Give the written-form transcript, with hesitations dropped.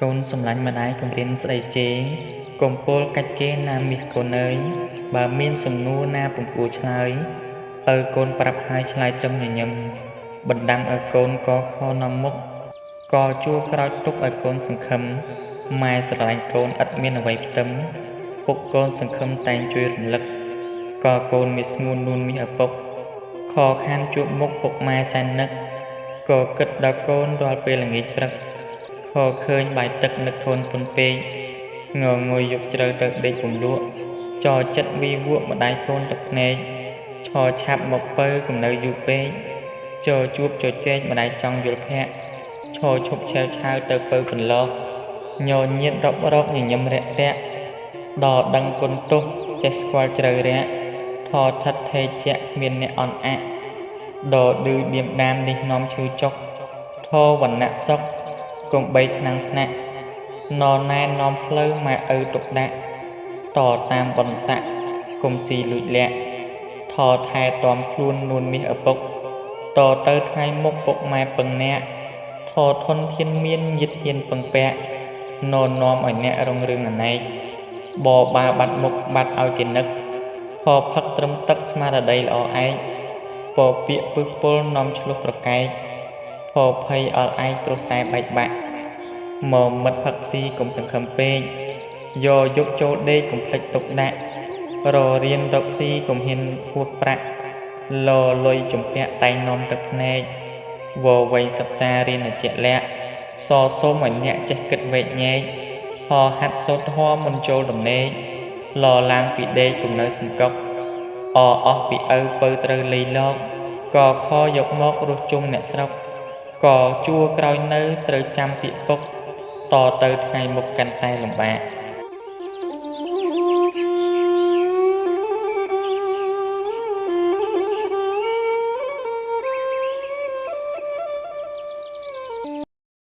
កូនសម្លាញ់ម្ដាយគំរាមស្ដីជេរកុំពោលកាច់គេណាមាសកូនអើយបើមានសំណួរណាពុំគួរឆ្លើយឪកូនប្រាប់ហើយឆ្លើយត្រឹមញញឹមបណ្ដាំឲ្យកូនកខនាំមុខក៏ជួក្រោយទុកឲ្យកូនសង្ឃឹមម៉ែស្រឡាញ់កូនឥតមានអ្វីផ្ទឹមពុកកូនសង្ឃឹមតែងជួយរំលឹកក៏កូនមានស្ងួននួនមាសឪពុកខខានជួបមុខពុកម៉ែសែននឹកក៏គិតដល់កូនរាល់ពេលល្ងាចព្រឹកខឃើញបាយទឹកនឹកកូនពុនពេកងងុយយប់ជ្រៅទៅដេកពំលក់ចចិត្តវីវក់ម្ដាយកូនទឹកភ្នែកឆឆាប់មកពៅកំនៅយូរពេកជួបជជែកម្ដាយចង់យល់ភ័ក្រឈប់ឆាវឆាវទៅពៅកន្លកញញៀតរកញញឹមរាក់រាក់ដល់ដឹងគុណទុះចេះស្គាល់ជ្រៅរាក់ថថិតថេជាក់គ្មានអ្នកអន់អាក់ដល់ឌឺឌៀមដាមនេះនាំឈឺចុកធវណ្ណៈសុខកុំបីថ្នាំងថ្នាក់ណណែនាំផ្លូវម៉ែឪទុកដាក់តតាមបនស័កគុំស៊ីលួចលាក់ថថែទាំខ្លួននួនមាសឪពុកតទៅថ្ងៃមុខពុកម៉ែពឹងអ្នកថធនធានមានញាតហ៊ានពឹងពាក់ណនាំឲ្យអ្នករងរឿងអណែកបបាបាត់មុខបាត់ឲ្យគេនឹកផផឹកត្រឹមទឹកស្មារតីល្អឯកពពាកពឹសពលនាំឆ្លោះប្រកែកផភ័យអល់ឯងព្រោះតែបែកបាក់មកមិត្តផឹកស៊ីកុំសង្ឃឹមពេកយកចូលដេកកុំភ្លេចទុកដាក់ររៀនរកស៊ីកុំហ៊ានហួសប្រាក់លលុយជំពាក់តែងនាំទឹកភ្នែកវវៃសិក្សារៀនជាក់លាក់សូមឲ្យអ្នកចេះគិតវែកញែកហាត់សូត្រធម៌មុនចូលដំណេកឡើងពីដេកកុំនៅសង្កុកអស់ពីឪពៅត្រូវលៃលកក៏ខយកមករស់ជុំអ្នកស្រុកក៏ជួក្រោយនៅត្រូវចាំពាក្យពុកតទៅថ្ងៃមុខកាន់តែលំបាក